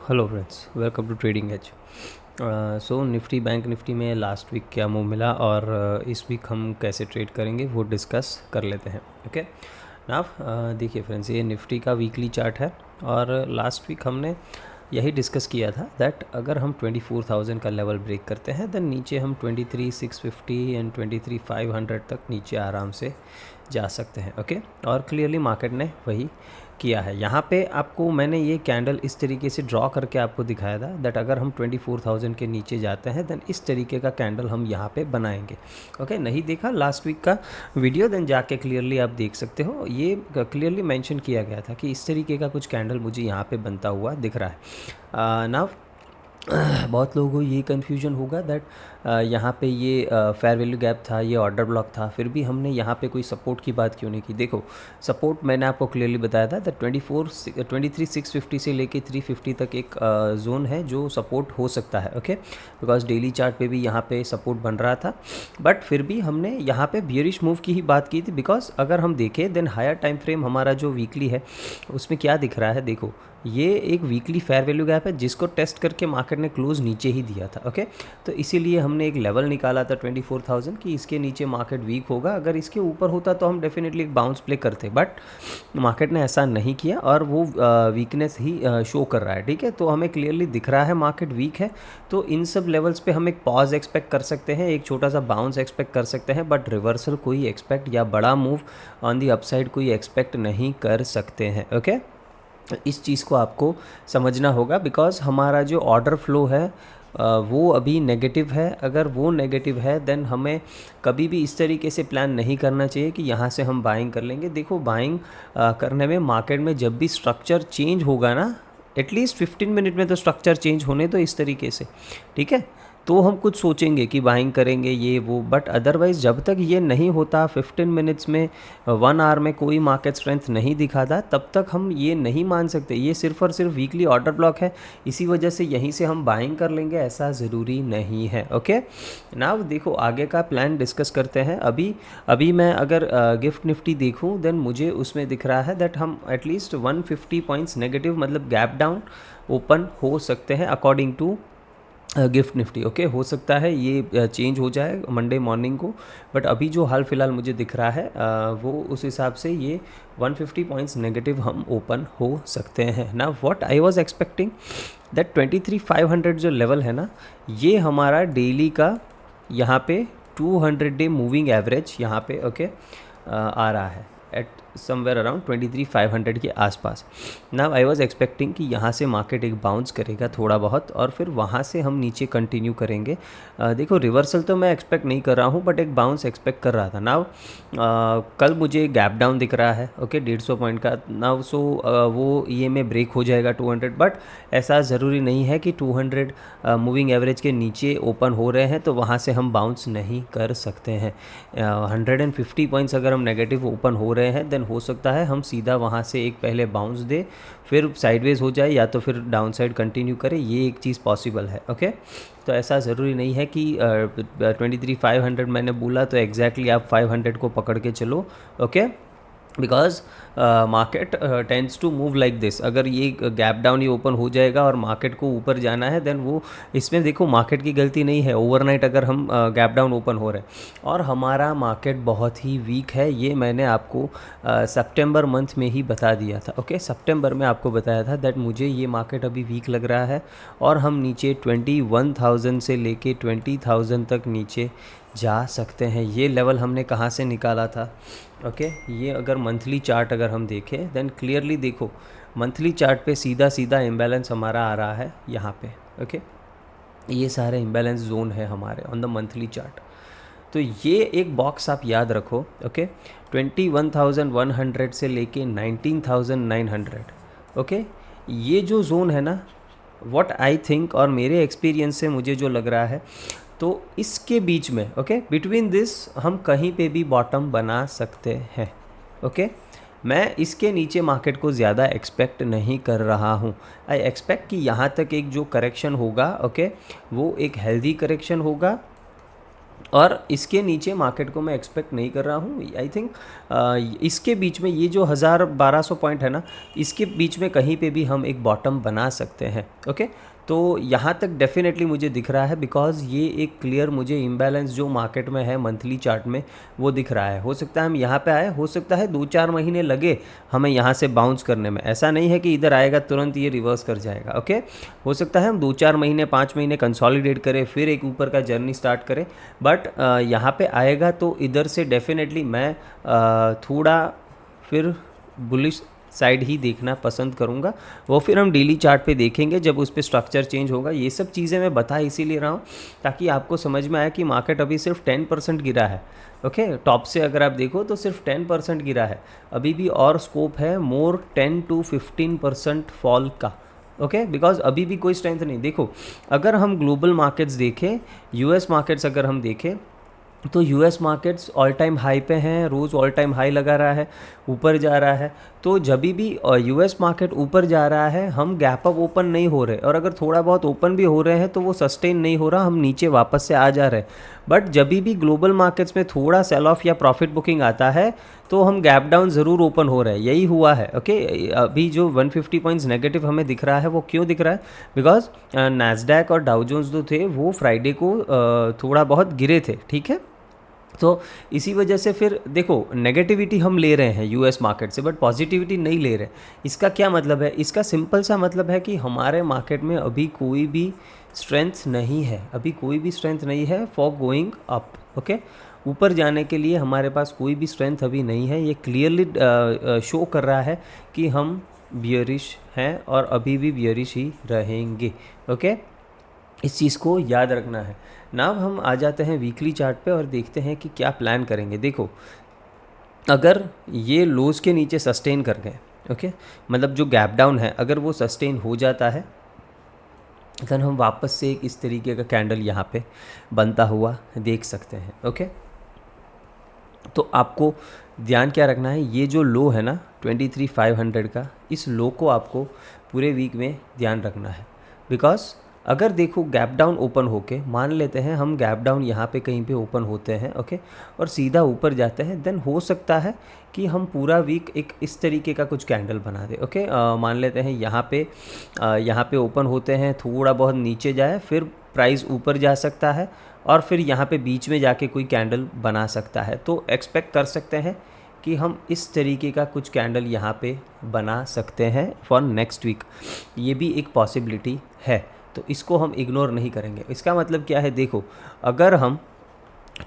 Hello friends, welcome to trading edge. So Nifty bank Nifty में last week क्या move मिला और इस वीक हम कैसे ट्रेड करेंगे वो डिस्कस कर लेते हैं। ओके नाउ देखिए फ्रेंड्स, ये निफ्टी का वीकली चार्ट है और लास्ट वीक हमने यही डिस्कस किया था दैट अगर हम 24,000 का लेवल ब्रेक करते हैं देन नीचे हम 23,650 एंड 23,500 तक नीचे आराम से जा सकते हैं। ओके और क्लियरली मार्केट ने वही किया है। यहाँ पे आपको मैंने ये कैंडल इस तरीके से ड्रॉ करके आपको दिखाया था दैट अगर हम 24,000 के नीचे जाते हैं देन इस तरीके का कैंडल हम यहाँ पे बनाएंगे। ओके नहीं देखा लास्ट वीक का वीडियो देन जाके क्लियरली आप देख सकते हो, ये क्लियरली मेंशन किया गया था कि इस तरीके का कुछ कैंडल मुझे यहाँ पे बनता हुआ दिख रहा है। नाउ बहुत लोगों को ये कन्फ्यूजन होगा दैट यहाँ पे ये फेयर वैल्यू गैप था, ये ऑर्डर ब्लॉक था, फिर भी हमने यहाँ पे कोई सपोर्ट की बात क्यों नहीं की। देखो सपोर्ट मैंने आपको क्लियरली बताया था दैट 23,650 से लेके 350 तक एक जोन है जो सपोर्ट हो सकता है। ओके बिकॉज डेली चार्ट पे भी यहाँ पे सपोर्ट बन रहा था, बट फिर भी हमने यहाँ पे बियरिश मूव की ही बात की थी। बिकॉज अगर हम देखें देन हायर टाइम फ्रेम हमारा जो वीकली है उसमें क्या दिख रहा है, देखो ये एक वीकली फेयर वैल्यू गैप है जिसको टेस्ट करके मार्केट ने क्लोज नीचे ही दिया था। ओके तो इसीलिए हमने एक लेवल निकाला था 24,000 कि इसके नीचे मार्केट वीक होगा, अगर इसके ऊपर होता तो हम डेफिनेटली एक बाउंस प्ले करते, बट मार्केट ने ऐसा नहीं किया और वो वीकनेस ही शो कर रहा है। ठीक है तो हमें क्लियरली दिख रहा है मार्केट वीक है, तो इन सब लेवल्स पे हम एक पॉज एक्सपेक्ट कर सकते हैं, एक छोटा सा बाउंस एक्सपेक्ट कर सकते हैं, बट रिवर्सल कोई एक्सपेक्ट या बड़ा मूव ऑन दी अपसाइड कोई एक्सपेक्ट नहीं कर सकते हैं। ओके इस चीज़ को आपको समझना होगा बिकॉज हमारा जो ऑर्डर फ्लो है वो अभी नेगेटिव है। अगर वो नेगेटिव है देन हमें कभी भी इस तरीके से प्लान नहीं करना चाहिए कि यहाँ से हम बाइंग कर लेंगे। देखो बाइंग करने में मार्केट में जब भी स्ट्रक्चर चेंज होगा ना, एटलीस्ट 15 मिनट में तो स्ट्रक्चर चेंज होने तो इस तरीके से, ठीक है, तो हम कुछ सोचेंगे कि बाइंग करेंगे ये वो, बट अदरवाइज़ जब तक ये नहीं होता 15 मिनट्स में 1 आवर में कोई मार्केट स्ट्रेंथ नहीं दिखाता तब तक हम ये नहीं मान सकते ये सिर्फ और सिर्फ वीकली ऑर्डर ब्लॉक है, इसी वजह से यहीं से हम बाइंग कर लेंगे ऐसा ज़रूरी नहीं है। ओके नाउ देखो आगे का प्लान डिस्कस करते हैं। अभी मैं अगर गिफ्ट निफ्टी देखूं देन मुझे उसमें दिख रहा है दैट हम एटलीस्ट 150 पॉइंट्स नेगेटिव मतलब गैप डाउन ओपन हो सकते हैं according to Gift Nifty. Okay हो सकता है ये चेंज हो जाए मंडे मॉर्निंग को, बट अभी जो हाल फिलहाल मुझे दिख रहा है वो उस हिसाब से ये 150 पॉइंट्स नेगेटिव हम ओपन हो सकते हैं ना। What I was expecting that 23,500 जो लेवल है ना, ये हमारा डेली का यहाँ पे 200 डे मूविंग एवरेज यहाँ पे ओके आ रहा है एट समवेयर अराउंड 23,500 के आसपास। नाउ आई वाज एक्सपेक्टिंग कि यहाँ से मार्केट एक बाउंस करेगा थोड़ा बहुत और फिर वहाँ से हम नीचे कंटिन्यू करेंगे। देखो रिवर्सल तो मैं एक्सपेक्ट नहीं कर रहा हूँ बट एक बाउंस एक्सपेक्ट कर रहा था। नाउ कल मुझे गैप डाउन दिख रहा है ओके 150 पॉइंट का। नाउ सो वो ये में ब्रेक हो जाएगा 200, बट ऐसा ज़रूरी नहीं है कि 200 मूविंग एवरेज के नीचे ओपन हो रहे हैं तो वहाँ से हम बाउंस नहीं कर सकते हैं। 150 पॉइंट्स अगर हम नेगेटिव ओपन हो रहे हैं देन हो सकता है हम सीधा वहाँ से एक पहले बाउंस दे फिर साइडवेज हो जाए या तो फिर डाउन साइड कंटिन्यू करें, ये एक चीज़ पॉसिबल है। ओके तो ऐसा ज़रूरी नहीं है कि 23,500 मैंने बोला तो एग्जैक्टली आप 500 को पकड़ के चलो। Okay because market tends to move like this. अगर ये गैप डाउन ही ओपन हो जाएगा और मार्केट को ऊपर जाना है देन वो इसमें देखो मार्केट की गलती नहीं है। ओवरनाइट अगर हम गैप डाउन ओपन हो रहे हैं और हमारा मार्केट बहुत ही वीक है, ये मैंने आपको सितंबर मंथ में ही बता दिया था। ओके सितंबर में आपको बताया था दैट मुझे ये मार्केट अभी वीक लग रहा है और हम नीचे 21,000 से लेके 20,000 तक नीचे जा सकते हैं। ये लेवल हमने कहाँ से निकाला था? ओके ये अगर मंथली चार्ट अगर हम देखें देन क्लियरली देखो मंथली चार्ट पे सीधा सीधा इम्बैलेंस हमारा आ रहा है यहाँ पे। ओके ये सारे इम्बैलेंस जोन है हमारे ऑन द मंथली चार्ट, तो ये एक बॉक्स आप याद रखो। ओके 21,100 से लेके 19,900। ओके ये जो जोन है ना, व्हाट आई थिंक और मेरे एक्सपीरियंस से मुझे जो लग रहा है तो इसके बीच में ओके बिटवीन दिस हम कहीं पे भी बॉटम बना सकते हैं। ओके मैं इसके नीचे मार्केट को ज़्यादा एक्सपेक्ट नहीं कर रहा हूँ। आई एक्सपेक्ट कि यहाँ तक एक जो करेक्शन होगा ओके वो एक हेल्दी करेक्शन होगा और इसके नीचे मार्केट को मैं एक्सपेक्ट नहीं कर रहा हूँ। आई थिंक इसके बीच में ये जो 1200 पॉइंट है ना, इसके बीच में कहीं पे भी हम एक बॉटम बना सकते हैं। ओके, तो यहाँ तक डेफिनेटली मुझे दिख रहा है, बिकॉज ये एक क्लियर मुझे इम्बैलेंस जो मार्केट में है मंथली चार्ट में वो दिख रहा है। हो सकता है हम यहाँ पे आए, हो सकता है 2-4 महीने लगे हमें यहाँ से बाउंस करने में। ऐसा नहीं है कि इधर आएगा तुरंत ये रिवर्स कर जाएगा। ओके, हो सकता है हम 2-4 महीने 5 महीने कंसोलिडेट करें, फिर एक ऊपर का जर्नी स्टार्ट करें। बट यहाँ पे आएगा तो इधर से डेफिनेटली मैं थोड़ा फिर बुलिश साइड ही देखना पसंद करूँगा। वो फिर हम डेली चार्ट पे देखेंगे जब उस पर स्ट्रक्चर चेंज होगा। ये सब चीज़ें मैं बता इसीलिए रहा हूँ ताकि आपको समझ में आए कि मार्केट अभी सिर्फ 10% गिरा है। ओके, टॉप से अगर आप देखो तो सिर्फ 10% गिरा है, अभी भी और स्कोप है मोर 10 to 15% फॉल का। ओके, बिकॉज अभी भी कोई स्ट्रेंथ नहीं। देखो, अगर हम ग्लोबल मार्केट्स देखें, यूएस मार्केट्स अगर हम देखें तो US markets all time high पे हैं, रोज़ ऑल टाइम हाई लगा रहा है, ऊपर जा रहा है। तो जब भी यूएस मार्केट ऊपर जा रहा है हम गैप अप ओपन नहीं हो रहे, और अगर थोड़ा बहुत ओपन भी हो रहे हैं तो वो सस्टेन नहीं हो रहा, हम नीचे वापस से आ जा रहे हैं। बट जब भी ग्लोबल मार्केट्स में थोड़ा सेल ऑफ या प्रॉफिट बुकिंग आता है तो हम गैप डाउन ज़रूर ओपन हो रहे हैं, यही हुआ है। ओके, अभी जो 150 पॉइंट्स नेगेटिव हमें दिख रहा है वो क्यों दिख रहा है? बिकॉज नैस्डैक और डाउ जोन्स जो थे वो फ्राइडे को थोड़ा बहुत गिरे थे। ठीक है, तो इसी वजह से फिर देखो नेगेटिविटी हम ले रहे हैं यूएस मार्केट से, बट पॉजिटिविटी नहीं ले रहे। इसका क्या मतलब है? इसका सिंपल सा मतलब है कि हमारे मार्केट में अभी कोई भी स्ट्रेंथ नहीं है, अभी कोई भी स्ट्रेंथ नहीं है फॉर गोइंग अप। ओके, ऊपर जाने के लिए हमारे पास कोई भी स्ट्रेंथ अभी नहीं है। ये क्लियरली शो कर रहा है कि हम बियरिश हैं और अभी भी बियरिश ही रहेंगे। ओके, इस चीज़ को याद रखना है ना। हम आ जाते हैं वीकली चार्ट पे और देखते हैं कि क्या प्लान करेंगे। देखो, अगर ये लोज के नीचे सस्टेन कर गए, ओके, मतलब जो गैप डाउन है अगर वो सस्टेन हो जाता है, देन हम वापस से एक इस तरीके का कैंडल यहाँ पे बनता हुआ देख सकते हैं। ओके, तो आपको ध्यान क्या रखना है, ये जो लो है ना 23,500 का, इस लो को आपको पूरे वीक में ध्यान रखना है। बिकॉज अगर देखो गैप डाउन ओपन होके, मान लेते हैं हम गैप डाउन यहाँ पे कहीं पे ओपन होते हैं, ओके, और सीधा ऊपर जाते हैं, देन हो सकता है कि हम पूरा वीक एक इस तरीके का कुछ कैंडल बना दे। ओके, मान लेते हैं यहाँ पे ओपन होते हैं, थोड़ा बहुत नीचे जाए, फिर प्राइस ऊपर जा सकता है और फिर यहाँ पे बीच में जाके कोई कैंडल बना सकता है। तो एक्सपेक्ट कर सकते हैं कि हम इस तरीके का कुछ कैंडल यहाँ पे बना सकते हैं फॉर नेक्स्ट वीक। ये भी एक पॉसिबिलिटी है, तो इसको हम इग्नोर नहीं करेंगे। इसका मतलब क्या है? देखो, अगर हम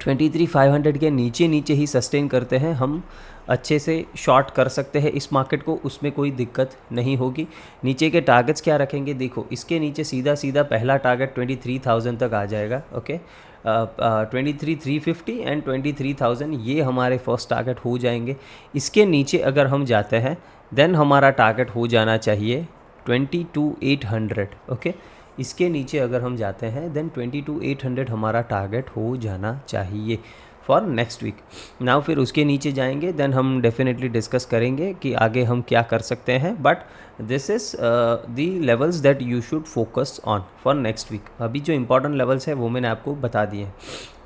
23,500 के नीचे नीचे ही सस्टेन करते हैं, हम अच्छे से शॉर्ट कर सकते हैं इस मार्केट को, उसमें कोई दिक्कत नहीं होगी। नीचे के टारगेट्स क्या रखेंगे? देखो, इसके नीचे सीधा सीधा पहला टारगेट 23,000 तक आ जाएगा। ओके, 23,350 एंड 23,000 ये हमारे फर्स्ट टारगेट हो जाएंगे। इसके नीचे अगर हम जाते हैं देन हमारा टारगेट हो जाना चाहिए 22,800। ओके, इसके नीचे अगर हम जाते हैं देन 22,800 हमारा टारगेट हो जाना चाहिए फॉर नेक्स्ट वीक। नाउ फिर उसके नीचे जाएंगे देन हम डेफिनेटली डिस्कस करेंगे कि आगे हम क्या कर सकते हैं, but this is the levels that you should focus on for next week. अभी जो इंपॉर्टेंट लेवल्स है वो मैंने आपको बता दिए हैं।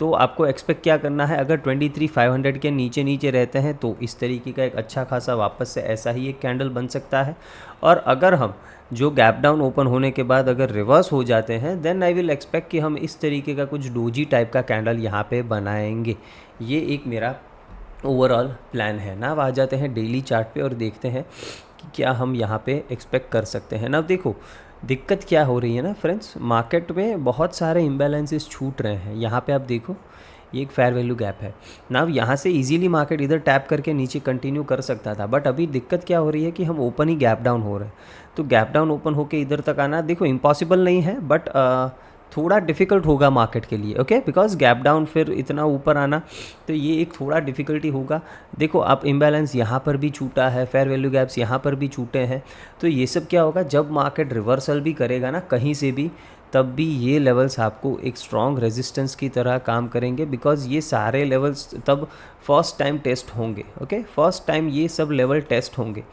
तो आपको एक्सपेक्ट क्या करना है, अगर 23,500 के नीचे नीचे रहते हैं तो इस तरीके का एक अच्छा खासा वापस से ऐसा ही एक कैंडल बन सकता है। और अगर हम जो गैप डाउन ओपन होने के बाद अगर रिवर्स हो जाते हैं देन आई विल एक्सपेक्ट कि हम इस तरीके का कुछ डोजी टाइप का कैंडल यहाँ पे बनाएंगे। ये एक मेरा ओवरऑल प्लान है ना। अब आ जाते हैं डेली चार्ट पे और देखते हैं कि क्या हम यहाँ पे एक्सपेक्ट कर सकते हैं ना। देखो, दिक्कत क्या हो रही है ना फ्रेंड्स, मार्केट में बहुत सारे इम्बैलेंसेस छूट रहे हैं। यहाँ पे आप देखो, ये एक फेयर वैल्यू गैप है ना। अब यहाँ से इजीली मार्केट इधर टैप करके नीचे कंटिन्यू कर सकता था, बट अभी दिक्कत क्या हो रही है कि हम ओपन ही गैप डाउन हो रहे हैं। तो गैप डाउन ओपन होके इधर तक आना, देखो इम्पॉसिबल नहीं है, बट थोड़ा डिफ़िकल्ट होगा मार्केट के लिए। ओके, बिकॉज गैप डाउन फिर इतना ऊपर आना, तो ये एक थोड़ा डिफ़िकल्टी होगा। देखो, आप इम्बैलेंस यहाँ पर भी छूटा है, फेयर वैल्यू गैप्स यहाँ पर भी छूटे हैं। तो ये सब क्या होगा, जब मार्केट रिवर्सल भी करेगा ना कहीं से भी, तब भी ये लेवल्स आपको एक स्ट्रॉन्ग रेजिस्टेंस की तरह काम करेंगे। बिकॉज ये सारे लेवल्स तब फर्स्ट टाइम टेस्ट होंगे। ओके, फर्स्ट टाइम ये सब लेवल टेस्ट होंगे।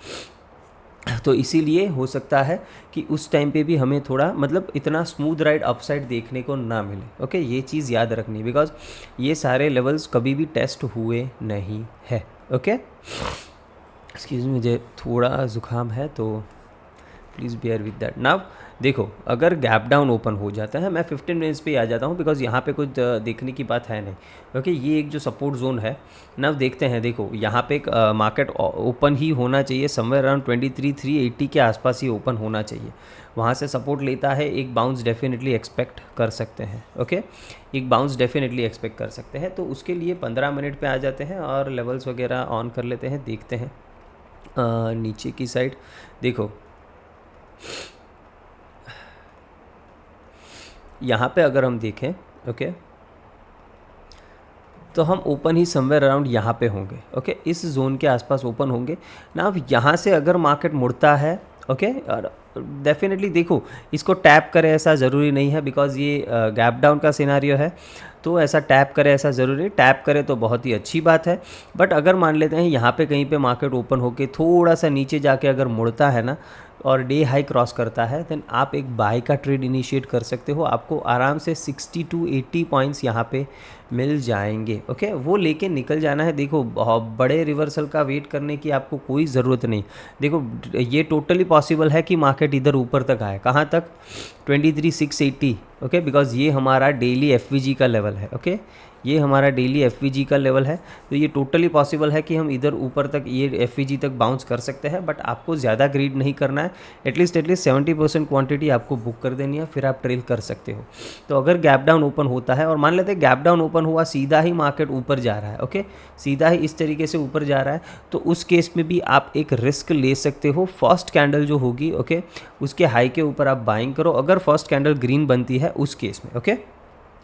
तो इसीलिए हो सकता है कि उस टाइम पे भी हमें थोड़ा मतलब इतना स्मूथ राइड अपसाइड देखने को ना मिले। ओके, ये चीज़ याद रखनी है बिकॉज ये सारे लेवल्स कभी भी टेस्ट हुए नहीं है। ओके, एक्सक्यूज, मुझे थोड़ा ज़ुकाम है तो please bear with that. Now देखो, अगर गैप डाउन ओपन हो जाता है, मैं 15 मिनट्स पे आ जाता हूँ बिकॉज यहाँ पे कुछ देखने की बात है नहीं। ओके, ये एक जो सपोर्ट जोन है ना, देखते हैं। देखो यहाँ पे एक मार्केट ओपन ही होना चाहिए, समवेयर अराउंड 23,380 के आसपास ही ओपन होना चाहिए। वहाँ से सपोर्ट लेता है, एक बाउंस डेफिनेटली एक्सपेक्ट कर सकते हैं। ओके, एक बाउंस डेफिनेटली एक्सपेक्ट कर सकते हैं। तो उसके लिए 15 मिनट पे आ जाते हैं और लेवल्स वगैरह ऑन कर लेते हैं, देखते हैं नीचे की साइड। देखो यहाँ पे अगर हम देखें, ओके, तो हम ओपन ही समवेयर अराउंड यहाँ पे होंगे। ओके, इस जोन के आसपास ओपन होंगे ना। अब यहाँ से अगर मार्केट मुड़ता है, ओके, और डेफिनेटली देखो इसको टैप करे ऐसा ज़रूरी नहीं है बिकॉज ये गैप डाउन का सिनारियो है, तो ऐसा टैप करे ऐसा ज़रूरी है। टैप करे तो बहुत ही अच्छी बात है, बट अगर मान लेते हैं यहाँ पे कहीं पे मार्केट ओपन होके थोड़ा सा नीचे जाके अगर मुड़ता है ना और डे हाई क्रॉस करता है, देन आप एक बाय का ट्रेड इनिशिएट कर सकते हो। आपको आराम से 60 to 80 पॉइंट्स यहाँ पे मिल जाएंगे। ओके, वो लेके निकल जाना है। देखो, बहुत बड़े रिवर्सल का वेट करने की आपको कोई ज़रूरत नहीं। देखो, ये टोटली पॉसिबल है कि मार्केट इधर ऊपर तक आए। कहाँ तक? 23,680। ओके, बिकॉज ये हमारा डेली एफवीजी का लेवल है। ओके, ये हमारा डेली एफवीजी का लेवल है, तो ये टोटली पॉसिबल है कि हम इधर ऊपर तक ये एफवीजी तक बाउंस कर सकते हैं। बट आपको ज़्यादा ग्रीड नहीं करना है, एटलीस्ट 70% क्वांटिटी आपको बुक कर देनी है, फिर आप ट्रेल कर सकते हो। तो अगर गैप डाउन ओपन होता है और मान लेते हैं गैप डाउन ओपन हुआ, सीधा ही मार्केट ऊपर जा रहा है, ओके, सीधा ही इस तरीके से ऊपर जा रहा है, तो उस केस में भी आप एक रिस्क ले सकते हो। फर्स्ट कैंडल जो होगी, ओके, उसके हाई के ऊपर आप बाइंग करो। अगर फर्स्ट कैंडल ग्रीन बनती है उस केस में, ओके,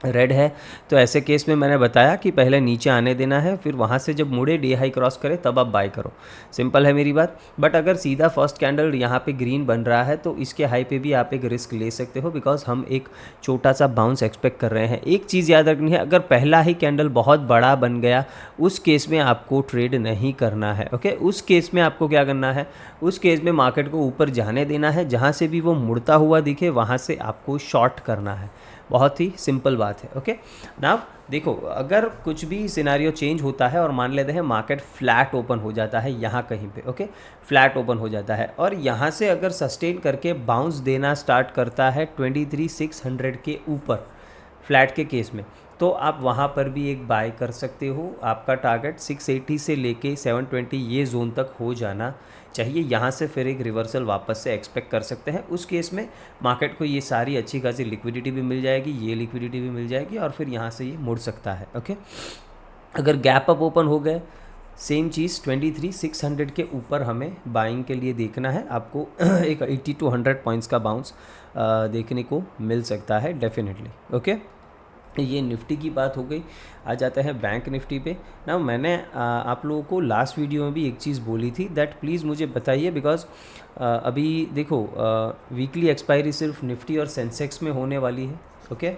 रेड है तो ऐसे केस में मैंने बताया कि पहले नीचे आने देना है, फिर वहाँ से जब मुड़े डे हाई क्रॉस करे तब आप बाय करो। सिंपल है मेरी बात। बट अगर सीधा फर्स्ट कैंडल यहाँ पे ग्रीन बन रहा है तो इसके हाई पे भी आप एक रिस्क ले सकते हो बिकॉज हम एक छोटा सा बाउंस एक्सपेक्ट कर रहे हैं। एक चीज़ याद रखनी है, अगर पहला ही कैंडल बहुत बड़ा बन गया उस केस में आपको ट्रेड नहीं करना है। ओके, उस केस में आपको क्या करना है, उस केस में मार्केट को ऊपर जाने देना है, जहाँ से भी वो मुड़ता हुआ दिखे वहाँ से आपको शॉर्ट करना है। बहुत ही सिंपल बात है। ओके, नाउ देखो, अगर कुछ भी सिनारियो चेंज होता है और मान लेते हैं मार्केट फ्लैट ओपन हो जाता है यहाँ कहीं पे, ओके, फ्लैट ओपन हो जाता है और यहाँ से अगर सस्टेन करके बाउंस देना स्टार्ट करता है 23,600 के ऊपर फ्लैट के केस में, तो आप वहाँ पर भी एक बाय कर सकते हो। आपका टारगेट 680 से लेके 720 ये जोन तक हो जाना चाहिए। यहाँ से फिर एक रिवर्सल वापस से एक्सपेक्ट कर सकते हैं। उस केस में मार्केट को ये सारी अच्छी खासी लिक्विडिटी भी मिल जाएगी, ये लिक्विडिटी भी मिल जाएगी और फिर यहाँ से ये मुड़ सकता है। ओके, अगर गैप अप ओपन हो गए, सेम चीज़ 23,600 के ऊपर हमें बाइंग के लिए देखना है। आपको एक 80 to 100 पॉइंट्स का बाउंस देखने को मिल सकता है डेफिनेटली। ओके, ये निफ्टी की बात हो गई। आ जाता है बैंक निफ्टी पे ना। मैंने आप लोगों को लास्ट वीडियो में भी एक चीज़ बोली थी दैट प्लीज़ मुझे बताइए बिकॉज अभी देखो वीकली एक्सपायरी सिर्फ निफ्टी और सेंसेक्स में होने वाली है। ओके,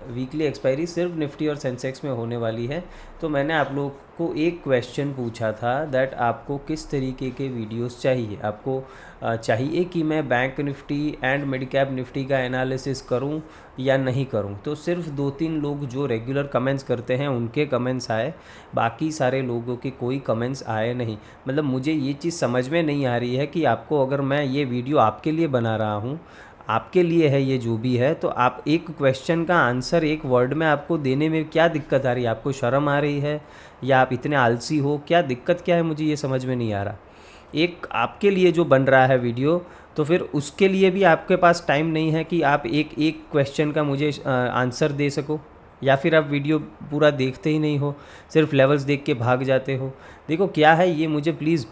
वीकली एक्सपायरी सिर्फ निफ्टी और सेंसेक्स में होने वाली है। तो मैंने आप लोग को एक क्वेश्चन पूछा था दैट आपको किस तरीके के वीडियोस चाहिए। आपको चाहिए कि मैं bank Nifty and mid cap Nifty का एनालिसिस करूं या नहीं करूं। तो सिर्फ 2-3 लोग जो रेगुलर कमेंट्स करते हैं उनके कमेंट्स आए, बाकी सारे लोगों के कोई कमेंट्स आए नहीं। मतलब मुझे ये चीज़ समझ में नहीं आ रही है कि आपको, अगर मैं ये वीडियो आपके लिए बना रहा हूँ, आपके लिए है ये जो भी है, तो आप एक क्वेश्चन का आंसर एक वर्ड में आपको देने में क्या दिक्कत आ रही है? आपको शर्म आ रही है या आप इतने आलसी हो? क्या दिक्कत क्या है, मुझे ये समझ में नहीं आ रहा। एक आपके लिए जो बन रहा है वीडियो, तो फिर उसके लिए भी आपके पास टाइम नहीं है कि आप एक एक क्वेश्चन का मुझे आंसर दे सको, या फिर आप वीडियो पूरा देखते ही नहीं हो, सिर्फ लेवल्स देख के भाग जाते हो। देखो क्या है ये, मुझे प्लीज़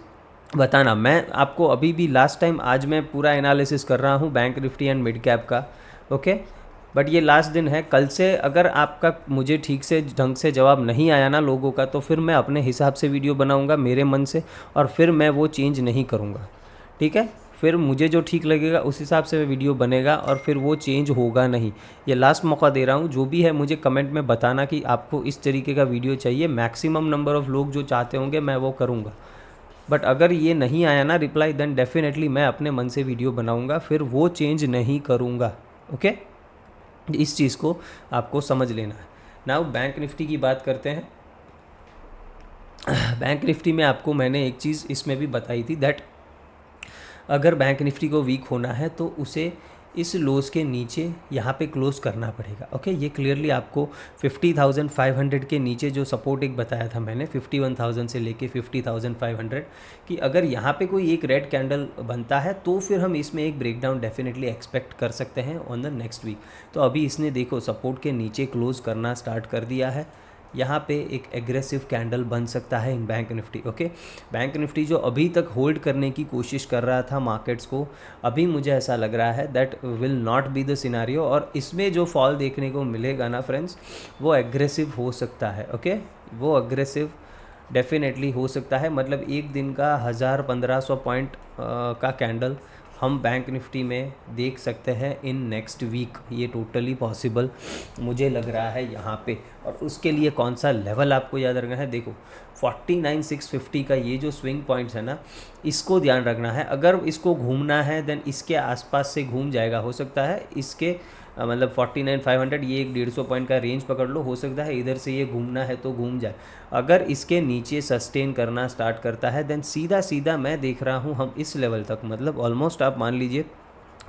बताना। मैं आपको अभी भी लास्ट टाइम, आज मैं पूरा एनालिसिस कर रहा हूँ bank Nifty and mid cap का। ओके, बट ये लास्ट दिन है। कल से अगर आपका मुझे ठीक से ढंग से जवाब नहीं आया ना लोगों का, तो फिर मैं अपने हिसाब से वीडियो बनाऊंगा मेरे मन से, और फिर मैं वो चेंज नहीं करूँगा। ठीक है, फिर मुझे जो ठीक लगेगा उस हिसाब से वीडियो बनेगा और फिर वो चेंज होगा नहीं। ये लास्ट मौका दे रहा हूँ, जो भी है मुझे कमेंट में बताना कि आपको इस तरीके का वीडियो चाहिए। मैक्सिमम नंबर ऑफ़ लोग जो चाहते होंगे मैं वो करूँगा। बट अगर ये नहीं आया ना रिप्लाई, देन डेफिनेटली मैं अपने मन से वीडियो बनाऊंगा, फिर वो चेंज नहीं करूंगा। ओके, इस चीज़ को आपको समझ लेना है। नाउ बैंक निफ्टी की बात करते हैं। बैंक निफ्टी में आपको मैंने एक चीज़ इसमें भी बताई थी दैट अगर बैंक निफ्टी को वीक होना है तो उसे इस लोस के नीचे यहाँ पे क्लोज करना पड़ेगा। ओके, ये क्लियरली आपको 50,500 के नीचे जो सपोर्ट एक बताया था मैंने 51,000 से लेके 50,500 कि अगर यहाँ पे कोई एक रेड कैंडल बनता है तो फिर हम इसमें एक ब्रेकडाउन डेफिनेटली एक्सपेक्ट कर सकते हैं ऑन द नेक्स्ट वीक। तो अभी इसने देखो सपोर्ट के नीचे क्लोज करना स्टार्ट कर दिया है, यहाँ पे एक एग्रेसिव कैंडल बन सकता है in bank Nifty. Okay, bank Nifty जो अभी तक होल्ड करने की कोशिश कर रहा था मार्केट्स को, अभी मुझे ऐसा लग रहा है that will not be the scenario, और इसमें जो फॉल देखने को मिलेगा ना फ्रेंड्स, वो एग्रेसिव हो सकता है। ओके, वो एग्रेसिव डेफिनेटली हो सकता है, मतलब एक दिन का 1000-1500 पॉइंट का कैंडल हम बैंक निफ्टी में देख सकते हैं इन नेक्स्ट वीक। ये टोटली पॉसिबल मुझे लग रहा है यहाँ पे। और उसके लिए कौन सा लेवल आपको याद रखना है, देखो 49,650 का ये जो स्विंग पॉइंट्स है ना, इसको ध्यान रखना है। अगर इसको घूमना है देन इसके आसपास से घूम जाएगा, हो सकता है इसके मतलब 49,500 ये एक 150 पॉइंट का रेंज पकड़ लो, हो सकता है इधर से ये घूमना है तो घूम जाए। अगर इसके नीचे सस्टेन करना स्टार्ट करता है देन सीधा सीधा मैं देख रहा हूँ हम इस लेवल तक, मतलब ऑलमोस्ट आप मान लीजिए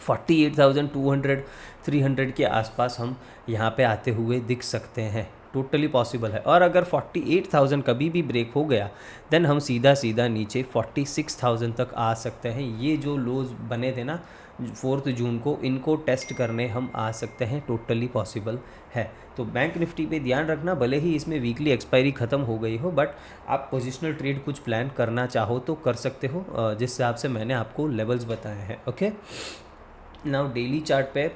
48,200 300 के आसपास हम यहाँ पे आते हुए दिख सकते हैं, टोटली पॉसिबल है। और अगर 48,000 कभी भी ब्रेक हो गया देन हम सीधा सीधा नीचे 46,000 तक आ सकते हैं। ये जो लोज बने थे ना 4 जून को, इनको टेस्ट करने हम आ सकते हैं, टोटली पॉसिबल है। तो बैंक निफ्टी पे ध्यान रखना, भले ही इसमें वीकली एक्सपायरी ख़त्म हो गई हो, बट आप पोजिशनल ट्रेड कुछ प्लान करना चाहो तो कर सकते हो, जिस हिसाब से मैंने आपको लेवल्स बताए हैं। ओके, नाउ डेली चार्ट पे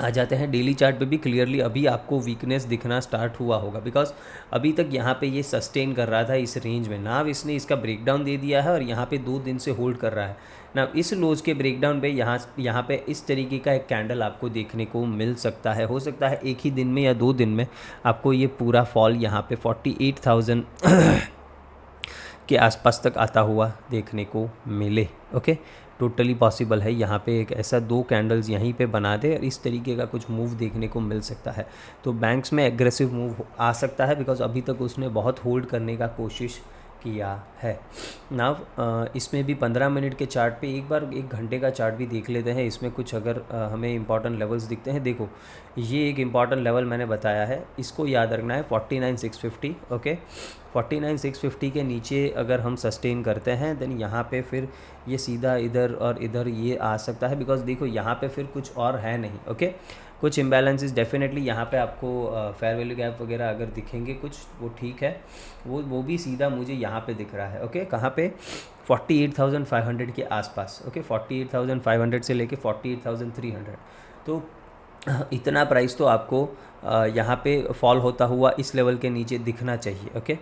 आ जाते हैं। डेली चार्ट पे भी क्लियरली अभी आपको वीकनेस दिखना स्टार्ट हुआ होगा, बिकॉज अभी तक यहाँ पे ये सस्टेन कर रहा था इस रेंज में ना, इसने इसका ब्रेकडाउन दे दिया है और यहाँ पे 2 दिन से होल्ड कर रहा है ना। इस लोज के ब्रेकडाउन पे यहाँ पे इस तरीके का एक कैंडल आपको देखने को मिल सकता है। हो सकता है एक ही दिन में या 2 दिन में आपको ये पूरा फॉल यहाँ पे 48,000 के आसपास तक आता हुआ देखने को मिले। ओके, टोटली पॉसिबल है। यहाँ पे एक ऐसा 2 कैंडल्स यहीं पे बना दे और इस तरीके का कुछ मूव देखने को मिल सकता है। तो बैंक्स में एग्रेसिव मूव आ सकता है, बिकॉज अभी तक उसने बहुत होल्ड करने का कोशिश किया है। नाउ इसमें भी 15 मिनट के चार्ट पे एक बार 1 घंटे का चार्ट भी देख लेते हैं। इसमें कुछ अगर हमें इंपॉर्टेंट लेवल्स दिखते हैं, देखो ये एक इंपॉर्टेंट लेवल मैंने बताया है, इसको याद रखना है 49,650। ओके, 49,650 के नीचे अगर हम सस्टेन करते हैं देन यहाँ पे फिर ये सीधा इधर और इधर ये आ सकता है, बिकॉज देखो यहाँ पे फिर कुछ और है नहीं। ओके, कुछ इम्बैलेंसेस डेफिनेटली यहाँ पे आपको फेयर वैल्यू गैप वगैरह अगर दिखेंगे कुछ, वो ठीक है, वो भी सीधा मुझे यहाँ पे दिख रहा है। ओके, कहाँ पे 48,500 के आसपास। ओके, 48,500 से लेके 48,300, तो इतना प्राइस तो आपको यहाँ पे फॉल होता हुआ इस लेवल के नीचे दिखना चाहिए। ओके,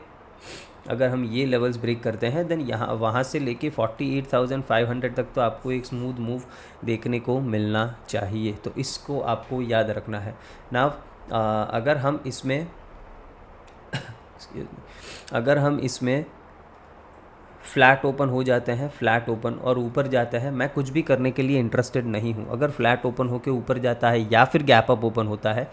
अगर हम ये लेवल्स ब्रेक करते हैं देन यहाँ वहाँ से लेके 48,500 तक तो आपको एक स्मूथ मूव देखने को मिलना चाहिए। तो इसको आपको याद रखना है ना। अगर हम इसमें फ्लैट ओपन हो जाते हैं, फ्लैट ओपन और ऊपर जाता है, मैं कुछ भी करने के लिए इंटरेस्टेड नहीं हूँ। अगर फ्लैट ओपन होकर ऊपर जाता है या फिर गैप अप ओपन होता है,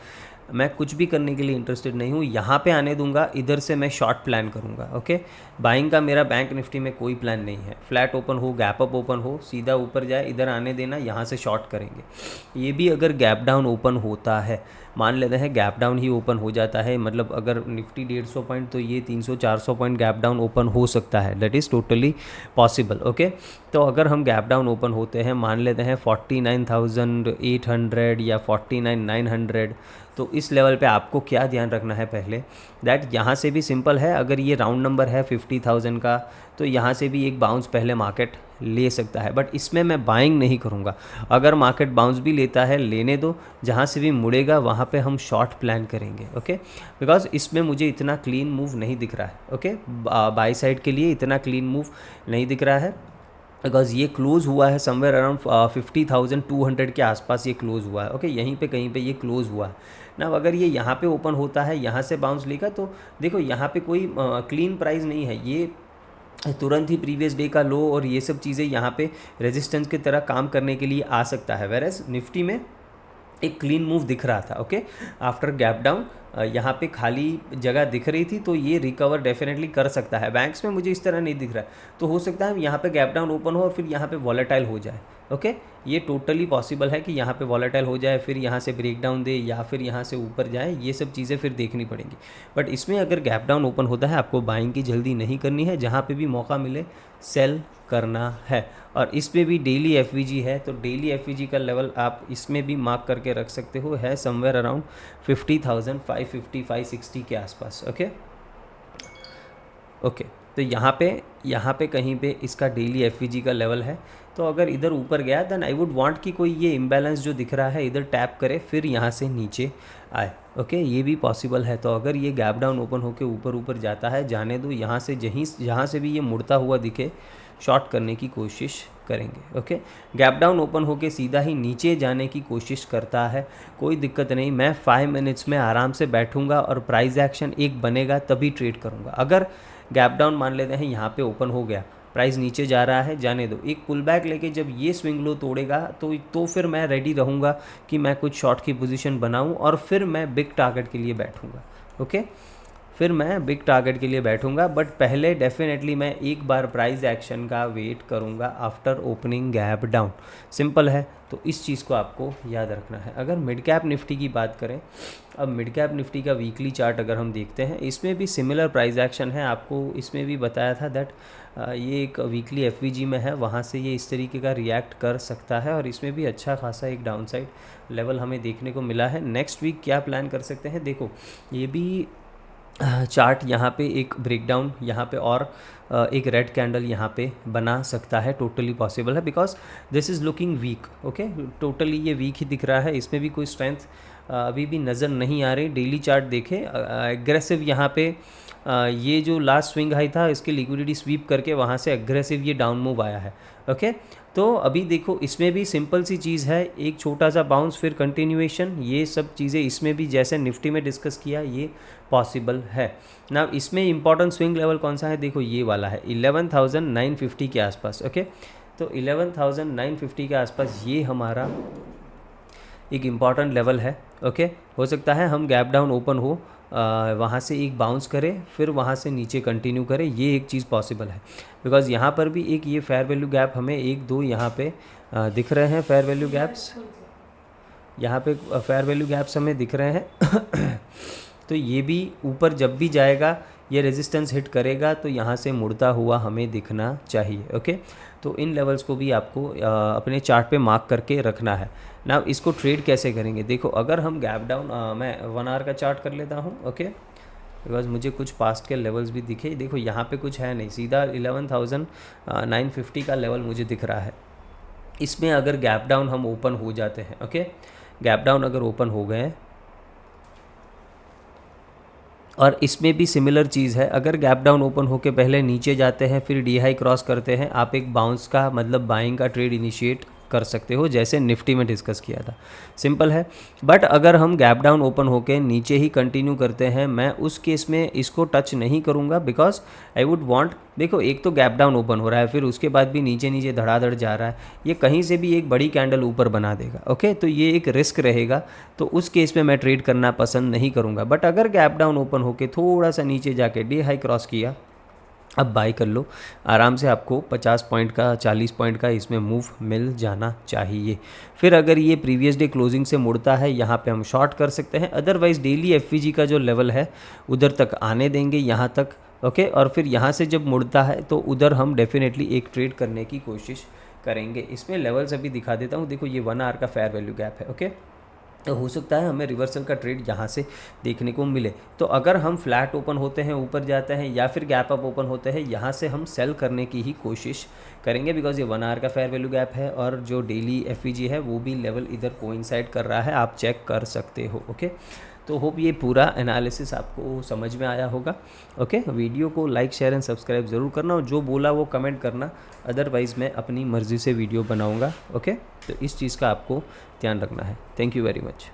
मैं कुछ भी करने के लिए इंटरेस्टेड नहीं हूँ। यहाँ पे आने दूंगा, इधर से मैं शॉर्ट प्लान करूँगा। ओके, बाइंग का मेरा बैंक निफ्टी में कोई प्लान नहीं है। फ्लैट ओपन हो, गैप अप ओपन हो, सीधा ऊपर जाए, इधर आने देना, यहाँ से शॉर्ट करेंगे। ये भी अगर गैप डाउन ओपन होता है, मान लेते हैं गैप डाउन ही ओपन हो जाता है, मतलब अगर निफ्टी 150 पॉइंट तो ये 300-400 पॉइंट गैप डाउन ओपन हो सकता है, that is totally possible. Okay, तो अगर हम गैप डाउन ओपन होते हैं, मान लेते हैं 49,800 या 49,900, तो इस लेवल पे आपको क्या ध्यान रखना है पहले, दैट यहाँ से भी सिंपल है, अगर ये राउंड नंबर है 50,000 का, तो यहाँ से भी एक बाउंस पहले मार्केट ले सकता है, बट इसमें मैं बाइंग नहीं करूँगा। अगर मार्केट बाउंस भी लेता है, लेने दो, जहाँ से भी मुड़ेगा वहाँ पे हम शॉर्ट प्लान करेंगे। ओके, बिकॉज इसमें मुझे इतना क्लीन मूव नहीं दिख रहा है। ओके, बाई साइड के लिए इतना क्लीन मूव नहीं दिख रहा है, बिकॉज ये क्लोज़ हुआ है समवेयर अराउंड 50,200 के आसपास ये क्लोज़ हुआ है। ओके, यहीं पे कहीं पे ये क्लोज़ हुआ है ना। अगर ये यहाँ पे ओपन होता है, यहाँ से बाउंस लेगा, तो देखो यहाँ पे कोई क्लीन प्राइस नहीं है, ये तुरंत ही प्रीवियस डे का लो और ये सब चीज़ें यहाँ पे रेजिस्टेंस की तरह काम करने के लिए आ सकता है। वेयर एज निफ्टी में एक क्लीन मूव दिख रहा था, ओके, आफ्टर गैप डाउन यहाँ पे खाली जगह दिख रही थी, तो ये रिकवर डेफिनेटली कर सकता है। बैंक्स में मुझे इस तरह नहीं दिख रहा है, तो हो सकता है यहाँ पे गैप डाउन ओपन हो और फिर यहाँ पे वॉलेटाइल हो जाए, ओके, ये टोटली पॉसिबल है कि यहाँ पे वॉलेटाइल हो जाए, फिर यहाँ से ब्रेक डाउन दे या फिर यहाँ से ऊपर जाए, ये सब चीज़ें फिर देखनी पड़ेंगी। बट इसमें अगर गैप डाउन ओपन होता है, आपको बाइंग की जल्दी नहीं करनी है, जहाँ पे भी मौका मिले सेल करना है। और इस पे भी डेली एफवीजी है, तो डेली एफवीजी का लेवल आप इसमें भी मार्क करके रख सकते हो, है समवेयर अराउंड 50,550 560 के आसपास, ओके ओके। तो यहाँ पे कहीं पे इसका डेली एफवीजी का लेवल है, तो अगर इधर ऊपर गया देन आई वुड वांट कि कोई ये इम्बैलेंस जो दिख रहा है इधर टैप करे, फिर यहाँ से नीचे आए, ओके, ये भी पॉसिबल है। तो अगर ये गैप डाउन ओपन होके ऊपर जाता है, जाने दो, यहाँ से जहाँ से भी ये मुड़ता हुआ दिखे शॉर्ट करने की कोशिश करेंगे, ओके। गैप डाउन ओपन होके सीधा ही नीचे जाने की कोशिश करता है, कोई दिक्कत नहीं, मैं 5 मिनट्स में आराम से बैठूंगा और प्राइस एक्शन एक बनेगा तभी ट्रेड करूंगा। अगर गैप डाउन मान लेते हैं यहाँ पे ओपन हो गया, प्राइस नीचे जा रहा है, जाने दो, एक पुल बैक लेके जब ये स्विंग लो तोड़ेगा तो फिर मैं रेडी रहूँगा कि मैं कुछ शॉर्ट की पोजीशन बनाऊँ और फिर मैं बिग टारगेट के लिए बैठूँगा, ओके, फिर मैं बिग टारगेट के लिए बैठूंगा। बट पहले डेफिनेटली मैं एक बार प्राइस एक्शन का वेट करूंगा after opening gap down, simple है। तो इस चीज़ को आपको याद रखना है। अगर मिड कैप निफ्टी की बात करें, अब मिड कैप निफ्टी का वीकली चार्ट अगर हम देखते हैं, इसमें भी सिमिलर प्राइस एक्शन है। आपको इसमें भी बताया था दैट ये एक वीकली एफवीजी में है, वहाँ से ये इस तरीके का रिएक्ट कर सकता है और इसमें भी अच्छा खासा एक डाउनसाइड लेवल हमें देखने को मिला है। नेक्स्ट वीक क्या प्लान कर सकते हैं, देखो ये भी चार्ट यहाँ पे एक ब्रेकडाउन यहाँ पे और एक रेड कैंडल यहाँ पे बना सकता है, टोटली पॉसिबल है, because this is looking weak, okay, totally ये वीक ही दिख रहा है, इसमें भी कोई स्ट्रेंथ अभी भी नज़र नहीं आ रही। डेली चार्ट देखें, एग्रेसिव यहाँ पे ये जो लास्ट स्विंग हाई था इसके लिक्विडिटी स्वीप करके वहाँ से एग्रेसिव ये डाउन मूव आया है, ओके। तो अभी देखो इसमें भी सिंपल सी चीज़ है, एक छोटा सा बाउंस फिर कंटिन्यूएशन, ये सब चीज़ें इसमें भी जैसे निफ्टी में डिस्कस किया ये पॉसिबल है ना। इसमें इंपॉर्टेंट स्विंग लेवल कौन सा है, देखो ये वाला है 11,950 के आसपास, ओके। तो 11,950 के आसपास ये हमारा एक इम्पॉर्टेंट लेवल है, ओके। हो सकता है हम गैप डाउन ओपन हो वहाँ से एक बाउंस करें, फिर वहाँ से नीचे कंटिन्यू करें, ये एक चीज़ पॉसिबल है। बिकॉज यहाँ पर भी एक ये फेयर वैल्यू गैप हमें एक दो यहाँ पे दिख रहे हैं, फेयर वैल्यू गैप्स यहाँ पे फेयर वैल्यू गैप्स हमें दिख रहे हैं तो ये भी ऊपर जब भी जाएगा ये रेजिस्टेंस हिट करेगा तो यहाँ से मुड़ता हुआ हमें दिखना चाहिए, ओके। तो इन लेवल्स को भी आपको अपने चार्ट पे मार्क करके रखना है ना। इसको ट्रेड कैसे करेंगे, देखो अगर हम गैप डाउन मैं 1 आवर का चार्ट कर लेता हूँ, ओके, बिकॉज मुझे कुछ पास्ट के लेवल्स भी दिखे। देखो यहाँ पे कुछ है नहीं, सीधा 11,950 का लेवल मुझे दिख रहा है। इसमें अगर गैप डाउन हम ओपन हो जाते हैं, ओके, गैप डाउन अगर ओपन हो गए और इसमें भी सिमिलर चीज़ है, अगर गैप डाउन ओपन होके पहले नीचे जाते हैं फिर डी हाई क्रॉस करते हैं, आप एक बाउंस का मतलब बाइंग का ट्रेड इनिशिएट कर सकते हो, जैसे निफ्टी में डिस्कस किया था, सिंपल है। बट अगर हम गैप डाउन ओपन होके नीचे ही कंटिन्यू करते हैं, मैं उस केस में इसको टच नहीं करूँगा, बिकॉज आई वुड वांट, देखो एक तो गैप डाउन ओपन हो रहा है, फिर उसके बाद भी नीचे नीचे धड़ाधड़ जा रहा है, ये कहीं से भी एक बड़ी कैंडल ऊपर बना देगा, ओके। तो ये एक रिस्क रहेगा, तो उस केस में मैं ट्रेड करना पसंद नहीं करूँगा। बट अगर गैप डाउन ओपन होके थोड़ा सा नीचे जाके डे हाई क्रॉस किया, अब बाई कर लो आराम से, आपको 50 पॉइंट का 40 पॉइंट का इसमें मूव मिल जाना चाहिए। फिर अगर ये प्रीवियस डे क्लोजिंग से मुड़ता है, यहाँ पे हम शॉर्ट कर सकते हैं, अदरवाइज़ डेली एफवीजी का जो लेवल है उधर तक आने देंगे, यहाँ तक, ओके। और फिर यहाँ से जब मुड़ता है तो उधर हम डेफिनेटली एक ट्रेड करने की कोशिश करेंगे। इसमें लेवल्स अभी दिखा देता हूँ, देखो ये 1 आवर का फेयर वैल्यू गैप है, ओके। तो हो सकता है हमें रिवर्सल का ट्रेड यहाँ से देखने को मिले। तो अगर हम फ्लैट ओपन होते हैं, ऊपर जाते हैं, या फिर गैप अप ओपन होते हैं, यहाँ से हम सेल करने की ही कोशिश करेंगे, बिकॉज ये 1 आवर का फेयर वैल्यू गैप है और जो डेली एफवीजी है वो भी लेवल इधर कोइंसाइड कर रहा है, आप चेक कर सकते हो, ओके। तो होप ये पूरा एनालिसिस आपको समझ में आया होगा, ओके। वीडियो को लाइक शेयर एंड सब्सक्राइब ज़रूर करना और जो बोला वो कमेंट करना, अदरवाइज़ मैं अपनी मर्ज़ी से वीडियो बनाऊंगा, ओके। तो इस चीज़ का आपको ध्यान रखना है। Thank you very much.